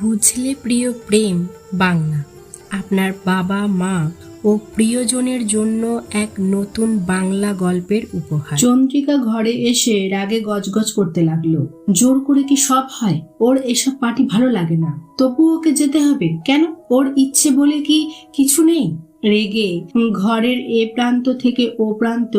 বুঝলে প্রিয় প্রেম বাংলা আপনার বাবা মা ও প্রিয়জনের জন্য এক নতুন বাংলা গল্পের উপহার। চন্দ্রিকা ঘরে এসে রাগে গজগজ করতে লাগলো। জোর করে কি সব হয়? ওর এসব পার্টি ভালো লাগে না, তবু ওকে যেতে হবে কেন? ওর ইচ্ছে বলে কি কিছু নেই? রেগে ঘরের এ প্রান্ত থেকে ও প্রান্ত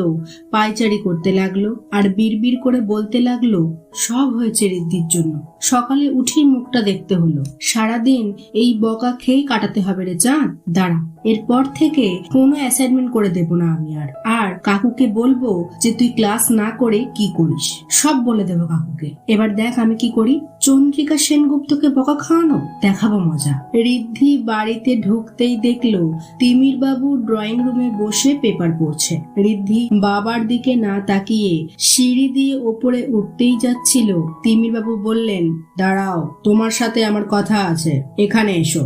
পায়চারি করতে লাগলো আর বিড়বিড় করে বলতে লাগলো, সব হয়েছে রিদ্ধির জন্য। সকালে উঠেই মুখটা দেখতে হলো। সারাদিন এই বকা খেয়ে কাটাতে হবে রে চাঁদ। দাঁড়া, এরপর থেকে কোনো অ্যাসাইনমেন্ট করে দেব না আমি। আর কাকুকে বলবো যে তুই ক্লাস না করে কি করিস, সব বলে দেবো কাকুকে। এবার দেখ আমি কি করি। চন্দ্রিকা সেনগুপ্তকে বকা খাওয়ানো দেখাবো মজা। রিদ্ধি বাড়িতে ঢুকতেই দেখলো তিমির বাবু ড্রয়িং রুমে বসে পেপার পড়ছে। রিদ্ধি বাবার দিকে না তাকিয়ে সিঁড়ি দিয়ে ওপরে উঠতেই যাচ্ছিল। তিমির বাবু বললেন, দাঁড়াও, তোমার সাথে আমার কথা আছে, এখানে এসো।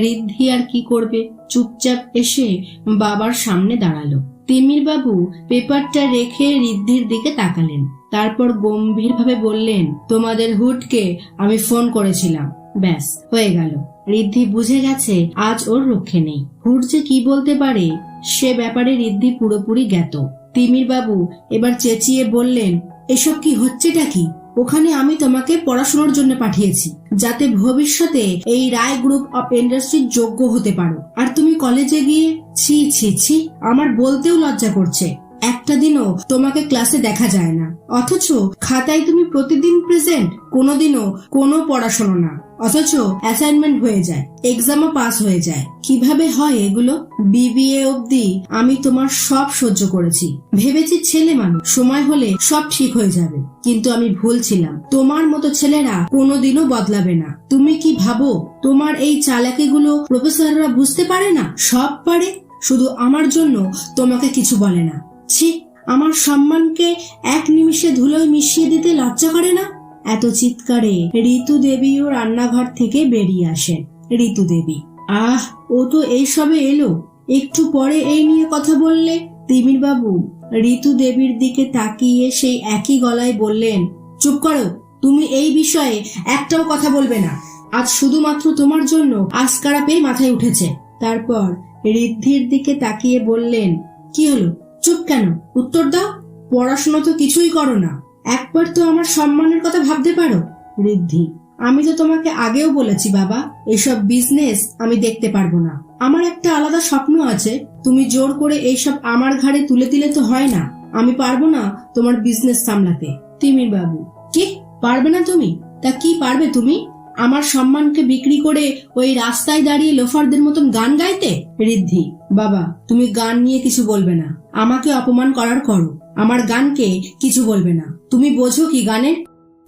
রিদ্ধি আর কি করবে, চুপচাপ এসে বাবার সামনে দাঁড়ালো। তিমির বাবু পেপারটা রেখে রিদ্ধির দিকে তাকালেন, তারপর গম্ভীরভাবে বললেন, তোমাদের হুডকে আমি ফোন করেছিলাম, ব্যাস হয়ে গেল। রিদ্ধি বুঝে গেছে আজ ওর রক্ষে নেই। হুড যে কি বলতে পারে সে ব্যাপারে রিদ্ধি পুরোপুরি জ্ঞাত। তিমির বাবু এবার চেঁচিয়ে বললেন, এসব কি হচ্ছেটা কি? ওখানে আমি তোমাকে পড়াশোনার জন্য পাঠিয়েছি, যাতে ভবিষ্যতে এই রায় গ্রুপ অফ ইন্ডাস্ট্রির যোগ্য হতে পারো, আর তুমি কলেজে গিয়ে ছি ছি ছি, আমার বলতেও লজ্জা করছে। একটা দিনও তোমাকে ক্লাসে দেখা যায় না, অথচ খাতায় তুমি প্রতিদিন প্রেজেন্ট, কোনোদিনও কোনো পড়াশোনা না, অথচ অ্যাসাইনমেন্ট হয়ে যায়, এক্সামও পাস হয়ে যায়। কিভাবে হয় এগুলো? বিবিএ অবধি আমি তোমার সব সহ্য করেছি, ভেবেছি ছেলে মানুষ, সময় হলে সব ঠিক হয়ে যাবে, কিন্তু আমি ভুল ছিলাম। তোমার মতো ছেলেরা কোনোদিনও বদলাবে না। তুমি কি ভাবো তোমার এই চালাকিগুলো প্রফেসররা বুঝতে পারে না? সব পারে, শুধু আমার জন্য তোমাকে কিছু বলে না। ছি, আমার সম্মানকে এক নিমিষে ধুলোয় মিশিয়ে দিতে লজ্জা করে না? এত চিৎকারে ঋতু দেবীও রান্নাঘর থেকে বেরিয়ে আসেন। ঋতু দেবী, আহ, ও তো এই সবে এলো, একটু পরে এই নিয়ে কথা বললে। তিমির বাবু ঋতু দেবীর দিকে তাকিয়ে সেই একই গলায় বললেন, চুপ করো, তুমি এই বিষয়ে একটাও কথা বলবে না। আজ শুধুমাত্র তোমার জন্য আজকারা পেয়ে মাথায় উঠেছে। তারপর ঋদ্ধির দিকে তাকিয়ে বললেন, কি হলো, চুপ কেন? উত্তর দাও। পড়াশোনা তো কিছুই করো না, একবার তো আমার সম্মানের কথা ভাবতে পারো। ঋদ্ধি, আমি তো তোমাকে আগেও বলেছি বাবা, এসব বিজনেস আমি দেখতে পারবো না। আমার একটা আলাদা স্বপ্ন আছে, তুমি জোর করে এইসব আমার ঘাড়ে তুলে দিলে তো হয় না। আমি পারবো না তোমার বিজনেস সামলাতে। তিমির বাবু, কি পারবে না তুমি? তা কি পারবে তুমি? আমার সম্মানকে বিক্রি করে ওই রাস্তায় দাঁড়িয়ে লোফারদের মতন গান গাইতে? ঋদ্ধি, বাবা তুমি গান নিয়ে কিছু বলবে না, আমাকে অপমান করার করো, আমার গানকে কিছু বলবে না। তুমি বোঝো কি গানের?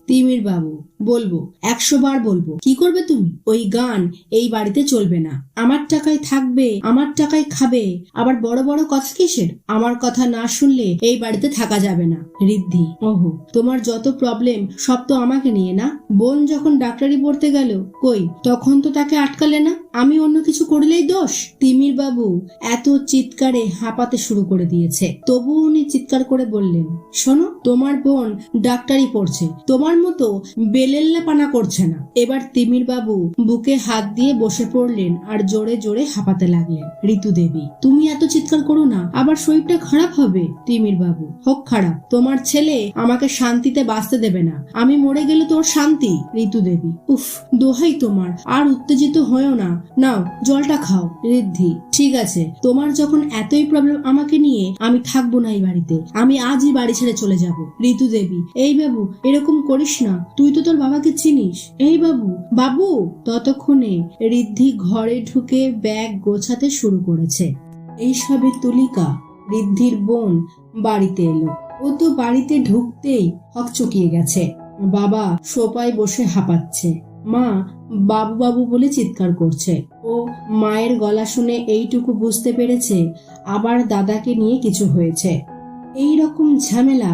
তিমির বাবু, বলবো, 100 বার বলবো। কি করবে তুমি? ওই গান এই বাড়িতে চলবে না। আমার টাকায় থাকবে, আমার টাকায় খাবে, আবার বড় বড় কথা কিসের? আমার কথা না শুনলে এই বাড়িতে থাকা যাবে না। ঋদ্ধি, ওহো, তোমার যত প্রবলেম সব তো আমাকে নিয়ে না? বোন যখন ডাক্তারি পড়তে গেল, কই তখন তো তাকে আটকালে না? আমি অন্য কিছু করলেই দোষ? তিমির বাবু এত চিৎকারে হাঁপাতে শুরু করে দিয়েছে, তবু উনি চিৎকার করে বললেন, শোনো, তোমার বোন ডাক্তারি পড়ছে, তোমার মতো বেলেল্লাপানা করছে না। এবার তিমির বাবু বুকে হাত দিয়ে বসে পড়লেন আর জোরে জোরে হাঁপাতে লাগলেন। ঋতু দেবী, তুমি এত চিৎকার করো না, আবার শরীরটা খারাপ হবে। তিমির বাবু, হোক খারাপ, তোমার ছেলে আমাকে শান্তিতে বাঁচতে দেবে না, আমি মরে গেলে তোর শান্তি। ঋতু দেবী, উফ, দোহাই তোমার, আর উত্তেজিত হয়েও না, নাও জলটা খাও। ঋদ্ধি, ঠিক আছে, তোমার যখন এতই প্রবলেম আমাকে নিয়ে, আমি থাকবো না এই বাড়িতে, আমি আজই বাড়ি ছেড়ে চলে যাব। ঋতু দেবী, এই বাবু এরকম করিস না, তুই তো তোর বাবাকে চিনিস। এই বাবু, বাবু। ততক্ষণে ঋদ্ধি ঘরে ঢুকে ব্যাগ গোছাতে শুরু করেছে। এই সবে তুলিকা, ঋদ্ধির বোন, বাড়িতে এলো। ও তো বাড়িতে ঢুকতেই হকচকিয়ে গেছে। বাবা সোফায় বসে হাঁপাচ্ছে, মা বাবু বাবু বলে চিৎকার করছে। ও মায়ের গলা শুনে এইটুকু বুঝতে পেরেছে আবার দাদাকে নিয়ে কিছু হয়েছে। এই রকম ঝামেলা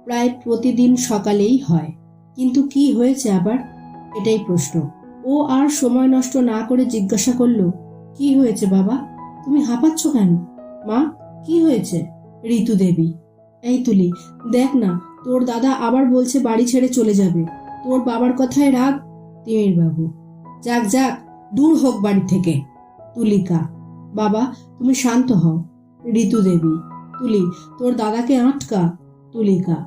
প্রায় প্রতিদিন সকালেই হয়, কিন্তু কি হয়েছে আবার, এটাই প্রশ্ন। ও আর সময় নষ্ট না করে জিজ্ঞাসা করলো, কি হয়েছে বাবা, তুমি হাঁপাচ্ছ কেন? মা, কি হয়েছে? ঋতু দেবী, এই তুলি, দেখ না, তোর দাদা আবার বলছে বাড়ি ছেড়ে চলে যাবে, তোর বাবার কথায় রাগ। তিমির বাবু, যাক যাক, দূর হোক বাড়ি থেকে। তুলিকা, বাবা তুমি শান্ত হও। ঋতু দেবী, তুলি তোর দাদাকে আটকা। তুলিকা,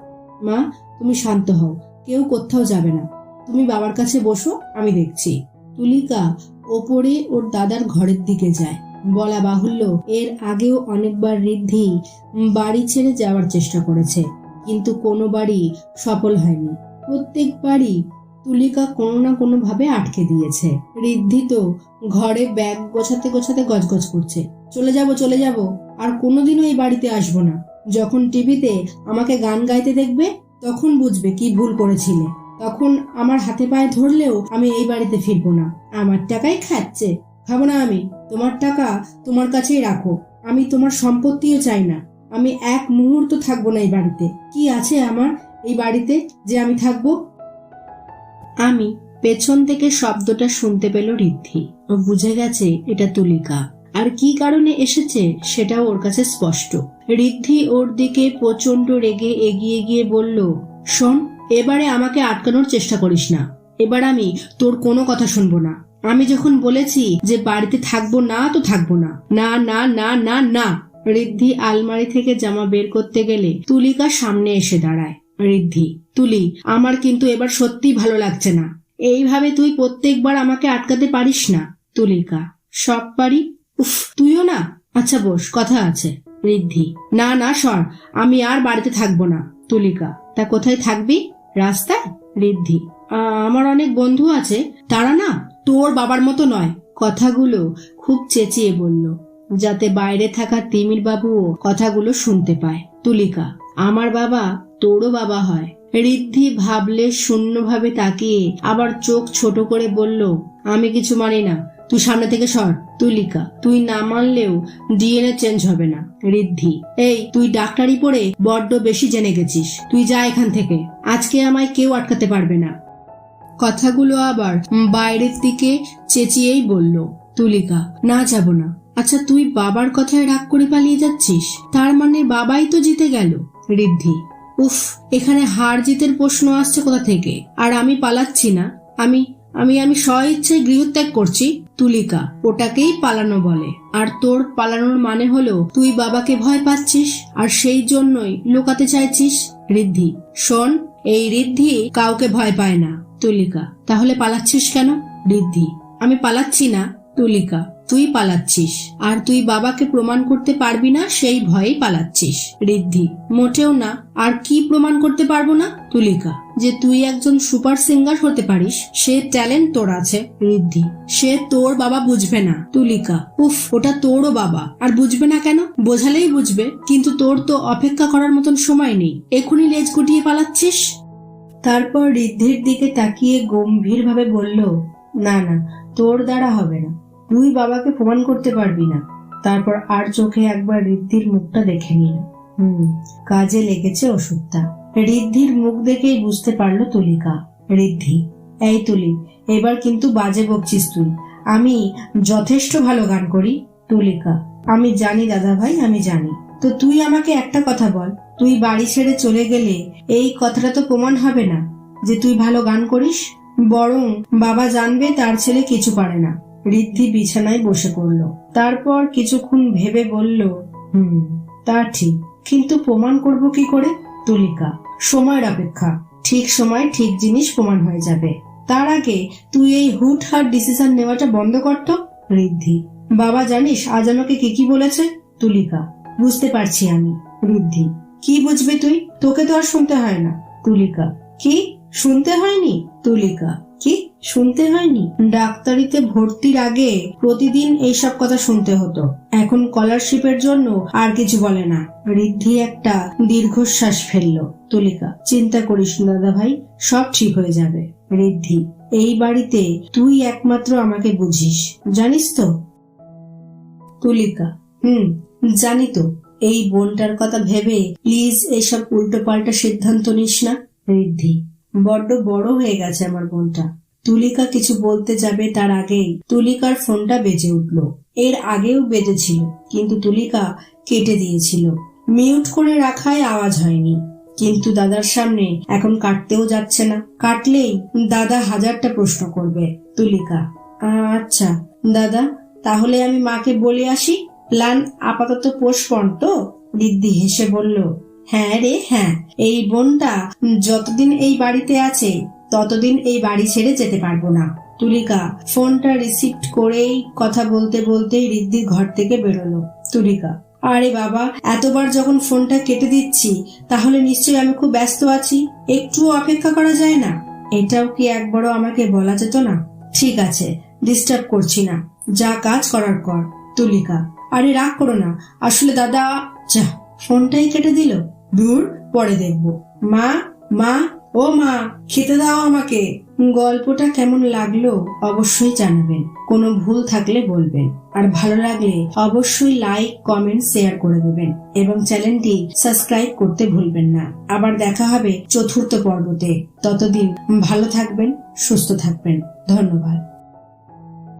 মা তুমি শান্ত হও, কেউ কোথাও যাবে না, তুমি বাবার কাছে বসো, আমি দেখছি। তুলিকা ওপরে ওর দাদার ঘরের দিকে যায়। বলা বাহুল্য, এর আগেও অনেকবার ঋদ্ধি বাড়ি ছেড়ে যাওয়ার চেষ্টা করেছে, কিন্তু কোনো বাড়ি সফল হয়নি। প্রত্যেকবারই তুলিকা কোনো না কোনো ভাবে আটকে দিয়েছে। ঋদ্ধি তো ঘরে ব্যাগ গোছাতে গোছাতে গজগজ করছে, চলে যাব, আর কোনোদিনও এই বাড়িতে আসবো না। যখন টিভিতে আমাকে গান গাইতে দেখবে তখন বুঝবে কি ভুল করেছিলে। তখন আমার হাতে পায়ে ধরলেও আমি এই বাড়িতে ফিরবো না। আমার টাকাই খাচ্ছে, খাবো না আমি। তোমার টাকা তোমার কাছেই রাখো, আমি তোমার সম্পত্তিও চাই না। আমি এক মুহূর্ত থাকবো না এই বাড়িতে। কি আছে আমার এই বাড়িতে যে আমি থাকবো? আমি পেছন থেকে শব্দটা শুনতে পেল ঋদ্ধি। ও বুঝে গেছে এটা তুলিকা, আর কি কারণে এসেছে সেটাও ওর কাছে স্পষ্ট। ঋদ্ধি ওর দিকে প্রচন্ড রেগে এগিয়ে গিয়ে বলল, শোন, এবারে আমাকে আটকানোর চেষ্টা করিস না। এবার আমি তোর কোনো কথা শুনবো না। আমি যখন বলেছি যে বাড়িতে থাকবো না তো থাকবো না। না না না না না। ঋদ্ধি আলমারি থেকে জামা বের করতে গেলে তুলিকা সামনে এসে দাঁড়ায়। ঋদ্ধি, তুলি, আমার কিন্তু এবার সত্যি ভালো লাগছে না। এইভাবে তুই প্রত্যেকবার আমাকে আটকাতে পারিস না। তুলিকা, সব পারি। উফ, তুইও না? আচ্ছা বস, কথা আছে। ঋদ্ধি, না না সর, আমি আর বাড়িতে থাকবো না। তুলিকা, তা কোথায় থাকবি? রাস্তায়? ঋদ্ধি, আমার অনেক বন্ধু আছে, তারা না তোর বাবার মতো নয়। কথাগুলো খুব চেঁচিয়ে বলল, যাতে বাইরে থাকা তিমির বাবুও কথাগুলো শুনতে পায়। তুলিকা, আমার বাবা তোরও বাবা হয়। ঋদ্ধি ভাবলে শূন্যভাবে তাকিয়ে আবার চোখ ছোট করে বলল, আমি কিছু মানি না, তুই সামনে থেকে সর। তুলিকা, তুই না মানলেও ডিএনএ চেঞ্জ হবে না। ঋদ্ধি, এই তুই ডাক্তারি পড়ে বড্ড বেশি জেনে গেছিস, তুই যা এখান থেকে, আজকে আমায় কেউ আটকাতে পারবে না। কথাগুলো আবার বাইরের দিকে চেঁচিয়েই বলল। তুলিকা, না যাব না। আচ্ছা তুই বাবার কথায় রাগ করে পালিয়ে যাচ্ছিস, তার মানে বাবাই তো জিতে গেল। ঋদ্ধি, উফ, এখানে হার জিতের প্রশ্ন আসছে কোথা থেকে? আর আমি পালাচ্ছি না, আমি আমি আমি স্ব-ইচ্ছায় গৃহত্যাগ করছি। তুলিকা, ওটাকেই পালানো বলে। আর তোর পালানোর মানে হলো তুই বাবাকে ভয় পাচ্ছিস আর সেই জন্যই লুকাতে চাইছিস। ঋদ্ধি, শোন, এই ঋদ্ধি কাউকে ভয় পায় না। তুলিকা, তাহলে পালাচ্ছিস কেন? ঋদ্ধি, আমি পালাচ্ছি না। তুলিকা, তুই পালাচ্ছিস, আর তুই বাবাকে প্রমাণ করতে পারবি না সেই ভয়েই পালাচ্ছিস। ঋদ্ধি, মোটেও না। আর কি প্রমাণ করতে পারবো না? তুলিকা, যে তুই একজন সুপার সিঙ্গার হতে পারিস, সে ট্যালেন্ট তোর আছে। ঋদ্ধি, সে তোর বাবা বুঝবে না। তুলিকা, উফ, ওটা তোরও বাবা, আর বুঝবে না কেন? বোঝালেই বুঝবে, কিন্তু তোর তো অপেক্ষা করার মতন সময় নেই, এখনই লেজ গুটিয়ে পালাচ্ছিস। তারপর ঋদ্ধির দিকে তাকিয়ে গম্ভীরভাবে বলল, না না, তোর দ্বারা হবে না, তুই বাবাকে প্রমাণ করতে পারবি না। তারপর আর চোখে একবার ঋদ্ধির মুখটা দেখে নিল। কাজে লেগেছে ওষুধটা। ঋদ্ধির মুখ দেখেই বুঝতে পারলো তুলিকা। ঋদ্ধি, এই তুলি, এবার কিন্তু বাজে বকছিস তুই। আমি যথেষ্ট ভালো গান করি। তুলিকা, আমি জানি দাদা ভাই, আমি জানি। তো তুই আমাকে একটা কথা বল, তুই বাড়ি ছেড়ে চলে গেলে এই কথাটা তো প্রমাণ হবে না যে তুই ভালো গান করিস, বরং বাবা জানবে তার ছেলে কিছু পারে না। ঋদ্ধি বিছানায় বসে পড়ল। তারপর কিছুক্ষণ ভেবে বলল, তা ঠিক, কিন্তু প্রমাণ করব কি করে? তুলিকা, সময়ের অপেক্ষা, ঠিক সময় ঠিক জিনিস প্রমাণ হয়ে যাবে। তার আগে তুই এই হুটহাট ডিসিশন নেওয়াটা বন্ধ করতো। ঋদ্ধি, বাবা জানিস আজ আমাকে কি বলেছে? তুলিকা, বুঝতে পারছি আমি। ঋদ্ধি, কি বুঝবে তুই? তোকে তো আর শুনতে হয় না। তুলিকা, কি শুনতে হয়নি? তুলিকা, কি শুনতে হয়নি? ডাক্তারিতে ভর্তির আগে প্রতিদিন এইসব কথা শুনতে হতো, এখন স্কলারশিপের জন্য আর কিছু বলে না। ঋদ্ধি একটা দীর্ঘশ্বাস ফেললো। তুলিকা, চিন্তা করিস না দাদা ভাই, সব ঠিক হয়ে যাবে। ঋদ্ধি, এই বাড়িতে তুই একমাত্র আমাকে বুঝিস, জানিস তো? তুলিকা, জানি তো। এই বোনটার কথা ভেবে প্লিজ এইসব উল্টো পাল্টা সিদ্ধান্ত নিস না। ঋদ্ধি, বড্ড বড় হয়ে গেছে আমার বোনটা। তুলিকা কিছু বলতে যাবে তার আগেই তুলিকার ফোনটা বেজে উঠল। এর আগেও বেজেছিল, কিন্তু তুলিকা কেটে দিয়েছিল। মিউট করে রাখায় আওয়াজ হয়নি, কিন্তু দাদার সামনে এখন কাটতেও যাচ্ছে না। কাটলেই দাদা হাজারটা প্রশ্ন করবে। তুলিকা, আচ্ছা দাদা, তাহলে আমি মাকে বলে আসি। প্ল্যান আপাতত পোস্টপন তো? রিদ্ধি হেসে বলল, হ্যাঁ রে হ্যাঁ, এই বোনটা যতদিন এই বাড়িতে আছে ততদিন এই বাড়ি ছেড়ে যেতে পারবো না। তুলিকা ফোনটা রিসিভ করেই কথা বলতে বলতেই রিদ্ধির ঘর থেকে বেরোলো। তুলিকা, আরে বাবা, এতবার যখন ফোনটা কেটে দিচ্ছি তাহলে নিশ্চয়ই আমি খুব ব্যস্ত আছি, একটুও অপেক্ষা করা যায় না? এটাও কি একবারও আমাকে বলা যেত না? ঠিক আছে, ডিস্টার্ব করছি না, যা কাজ করার কর। তুলিকা, আরে রাগ করো না, আসলে দাদা। যা, ফোনটাই কেটে দিল। দূর, পরে দেখবো। মা, মা, ও মা, খেতে দাও আমাকে। গল্পটা কেমন লাগলো অবশ্যই জানাবেন, কোনো ভুল থাকলে বলবেন, আর ভালো লাগলে অবশ্যই লাইক, কমেন্ট, শেয়ার করে দেবেন এবং চ্যানেলটি সাবস্ক্রাইব করতে ভুলবেন না। আবার দেখা হবে চতুর্থ পর্বতে। ততদিন ভালো থাকবেন, সুস্থ থাকবেন। ধন্যবাদ।